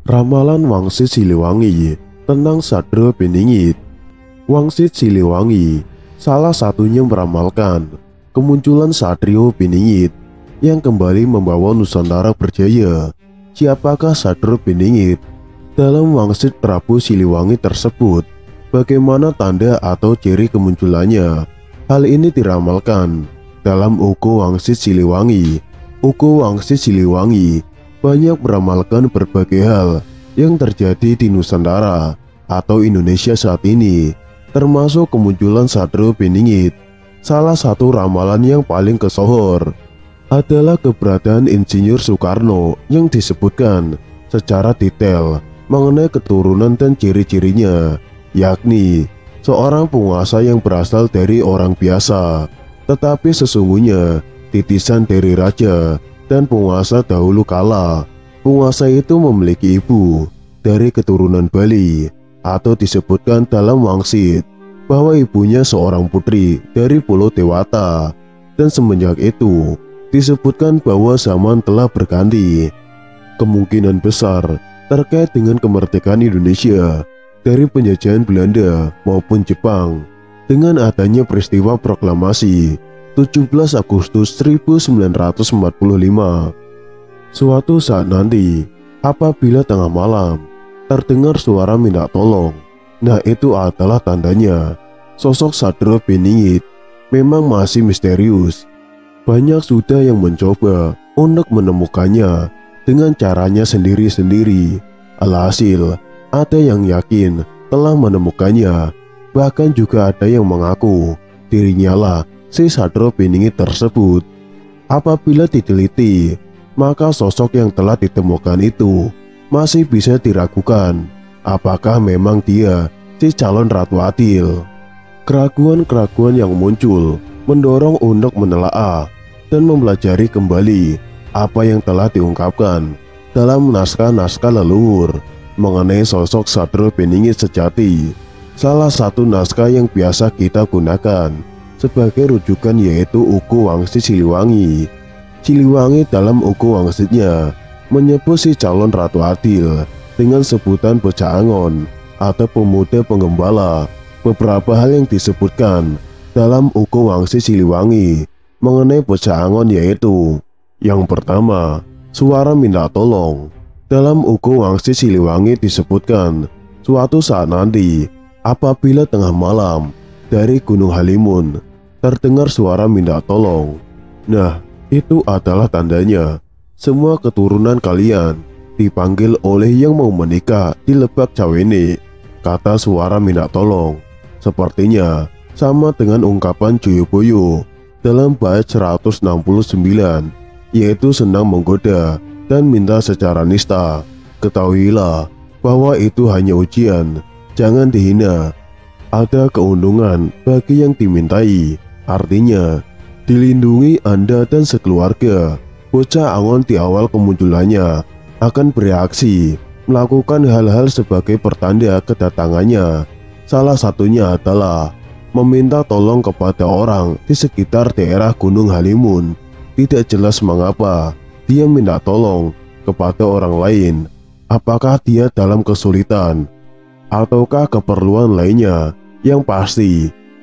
Ramalan Wangsit Siliwangi tentang Sadra Beningit. Wangsit Siliwangi salah satunya meramalkan kemunculan Satrio Beningit yang kembali membawa Nusantara berjaya. Siapakah Sadra Beningit? Dalam Wangsit Prabu Siliwangi tersebut, bagaimana tanda atau ciri kemunculannya? Hal ini diramalkan dalam Uku Wangsit Siliwangi. Uku Wangsit Siliwangi banyak meramalkan berbagai hal yang terjadi di Nusantara atau Indonesia saat ini, termasuk kemunculan Sadra Beningit. Salah satu ramalan yang paling kesohor adalah keberadaan Insinyur Soekarno yang disebutkan secara detail mengenai keturunan dan ciri-cirinya, yakni seorang penguasa yang berasal dari orang biasa, tetapi sesungguhnya titisan dari raja dan penguasa dahulu kala. Penguasa itu memiliki ibu dari keturunan Bali, atau disebutkan dalam Wangsit bahwa ibunya seorang putri dari Pulau Dewata. Dan semenjak itu disebutkan bahwa zaman telah berganti. Kemungkinan besar terkait dengan kemerdekaan Indonesia dari penjajahan Belanda maupun Jepang dengan adanya peristiwa proklamasi 17 Agustus 1945. Suatu saat nanti, apabila tengah malam terdengar suara minta tolong, nah itu adalah tandanya sosok Sadra Beningit memang masih misterius. Banyak sudah yang mencoba untuk menemukannya dengan caranya sendiri-sendiri. Alhasil, ada yang yakin telah menemukannya, bahkan juga ada yang mengaku dirinya lah si Sadra Beningit tersebut. Apabila diteliti, maka sosok yang telah ditemukan itu masih bisa diragukan apakah memang dia si calon Ratu Adil. Keraguan-keraguan yang muncul mendorong untuk menelaah dan mempelajari kembali apa yang telah diungkapkan dalam naskah-naskah leluhur mengenai sosok Sadra Beningit sejati. Salah satu naskah yang biasa kita gunakan sebagai rujukan yaitu Uku Wangsit Siliwangi. Siliwangi dalam Uku Wangsitnya menyebut si calon Ratu Adil dengan sebutan Bocah Angon atau pemuda penggembala. Beberapa hal yang disebutkan dalam Uku Wangsit Siliwangi mengenai Bocah Angon yaitu: yang pertama, suara minta tolong. Dalam Uku Wangsit Siliwangi disebutkan suatu saat nanti apabila tengah malam dari Gunung Halimun terdengar suara minta tolong. Nah, itu adalah tandanya semua keturunan kalian dipanggil oleh yang mau menikah di Lebak Cawene. Kata suara minta tolong sepertinya sama dengan ungkapan Joyoboyo dalam bait 169, yaitu senang menggoda dan minta secara nista. Ketahuilah bahwa itu hanya ujian, jangan dihina. Ada keuntungan bagi yang dimintai, artinya dilindungi Anda dan sekeluarga. Bocah Angon di awal kemunculannya akan bereaksi, melakukan hal-hal sebagai pertanda kedatangannya. Salah satunya adalah meminta tolong kepada orang di sekitar daerah Gunung Halimun. Tidak jelas mengapa dia minta tolong kepada orang lain. Apakah dia dalam kesulitan ataukah keperluan lainnya? Yang pasti,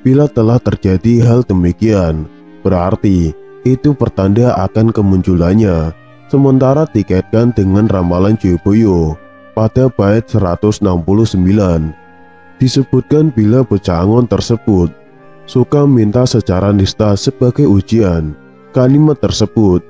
bila telah terjadi hal demikian, berarti itu pertanda akan kemunculannya. Sementara dikaitkan dengan ramalan Joyoboyo pada bait 169, disebutkan bila Bocah Angon tersebut suka minta secara nista sebagai ujian. Kalimat tersebut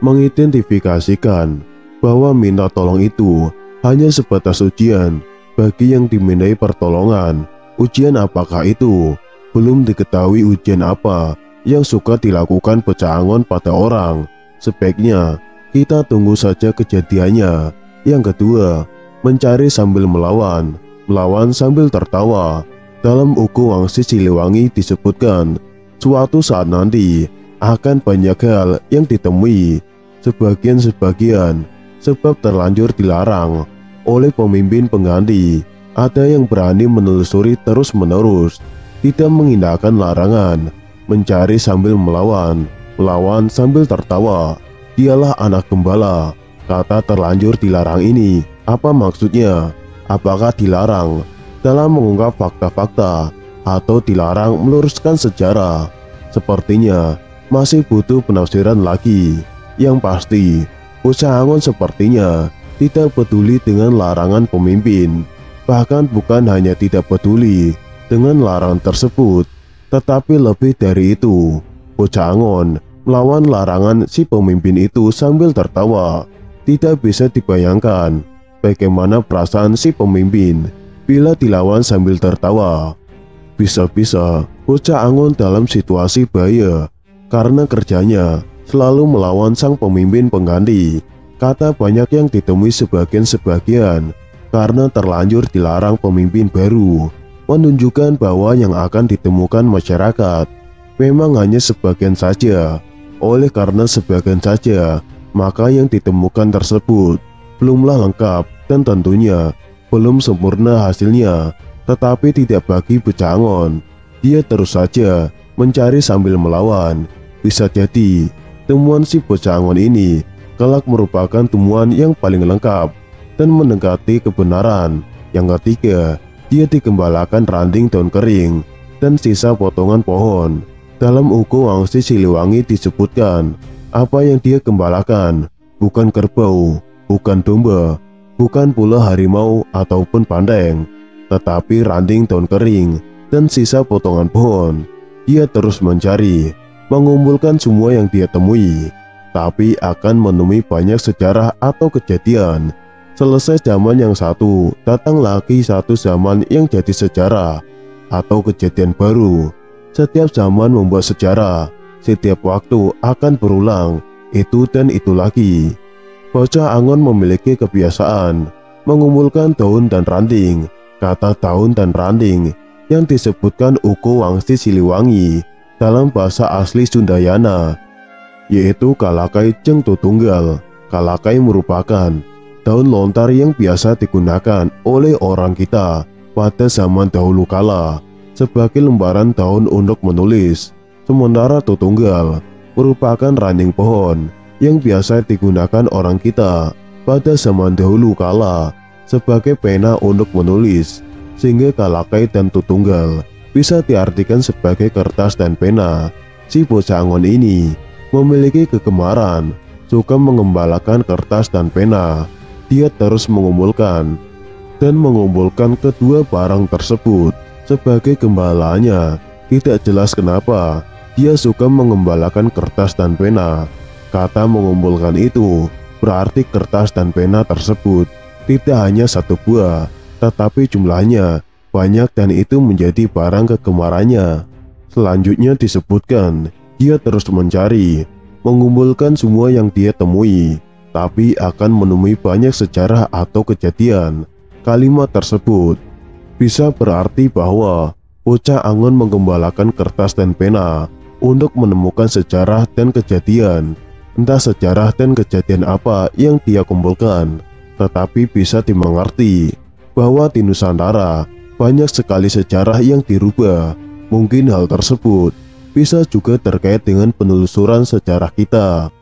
mengidentifikasikan bahwa minta tolong itu hanya sebatas ujian bagi yang dimintai pertolongan. Ujian apakah itu? Belum diketahui ujian apa yang suka dilakukan Bocah Angon pada orang. Sebaiknya kita tunggu saja kejadiannya. Yang kedua, mencari sambil melawan, melawan sambil tertawa. Dalam Uku Wangsit Siliwangi disebutkan suatu saat nanti akan banyak hal yang ditemui, sebagian sebab terlanjur dilarang oleh pemimpin pengganti. Ada yang berani menelusuri terus-menerus, tidak mengindahkan larangan, mencari sambil melawan, sambil tertawa. Dialah anak gembala. Kata terlanjur dilarang ini Apa maksudnya? Apakah dilarang dalam mengungkap fakta-fakta atau dilarang meluruskan sejarah? Sepertinya masih butuh penafsiran lagi. Yang pasti, bocah Angon sepertinya tidak peduli dengan larangan pemimpin. Bahkan bukan hanya tidak peduli dengan larangan tersebut, tetapi lebih dari itu, bocah Angon melawan larangan si pemimpin itu sambil tertawa. Tidak bisa dibayangkan bagaimana perasaan si pemimpin bila dilawan sambil tertawa. Bisa-bisa bocah Angon dalam situasi bahaya karena kerjanya selalu melawan sang pemimpin pengganti. Kata banyak yang ditemui sebagian karena terlanjur dilarang pemimpin baru, menunjukkan bahwa yang akan ditemukan masyarakat memang hanya sebagian saja. Oleh karena sebagian saja, maka yang ditemukan tersebut belumlah lengkap dan tentunya belum sempurna hasilnya. Tetapi tidak bagi bocah Angon, dia terus saja mencari sambil melawan. Bisa jadi temuan si bocah Angon ini kelak merupakan temuan yang paling lengkap dan mendekati kebenaran. Yang ketiga, dia digembalakan ranting daun kering dan sisa potongan pohon. Dalam Uko Wangsi Siliwangi disebutkan, apa yang dia gembalakan bukan kerbau, bukan domba, bukan pula harimau ataupun bandeng, tetapi ranting daun kering dan sisa potongan pohon. Dia terus mencari, mengumpulkan semua yang dia temui, tapi akan menemui banyak sejarah atau kejadian. Selesai zaman yang satu, datang lagi satu zaman yang jadi sejarah atau kejadian baru. Setiap zaman membuat sejarah, setiap waktu akan berulang, itu dan itu lagi. Bocah Angon memiliki kebiasaan mengumpulkan daun dan ranting. Kata daun dan ranting yang disebutkan Uko Wangsi Siliwangi dalam bahasa asli Sundayana, yaitu Kalakai Jeng Tutunggal. Kalakai merupakan daun lontar yang biasa digunakan oleh orang kita pada zaman dahulu kala sebagai lembaran daun untuk menulis. Sementara Tutunggal merupakan ranting pohon yang biasa digunakan orang kita pada zaman dahulu kala sebagai pena untuk menulis, sehingga Kalakai dan Tutunggal bisa diartikan sebagai kertas dan pena. Si bocah Angon ini memiliki kegemaran suka mengembalakan kertas dan pena. Dia terus mengumpulkan dan mengumpulkan kedua barang tersebut. Sebagai gembalanya, tidak jelas kenapa dia suka mengembalakan kertas dan pena. Kata mengumpulkan itu berarti kertas dan pena tersebut tidak hanya satu buah, tetapi jumlahnya banyak dan itu menjadi barang kegemarannya. Selanjutnya disebutkan, dia terus mencari, mengumpulkan semua yang dia temui, tapi akan menemui banyak sejarah atau kejadian. Kalimat tersebut bisa berarti bahwa bocah Angon menggembalakan kertas dan pena untuk menemukan sejarah dan kejadian. Entah sejarah dan kejadian apa yang dia kumpulkan, tetapi bisa dimengerti bahwa di Nusantara banyak sekali sejarah yang dirubah. Mungkin hal tersebut bisa juga terkait dengan penelusuran sejarah kita.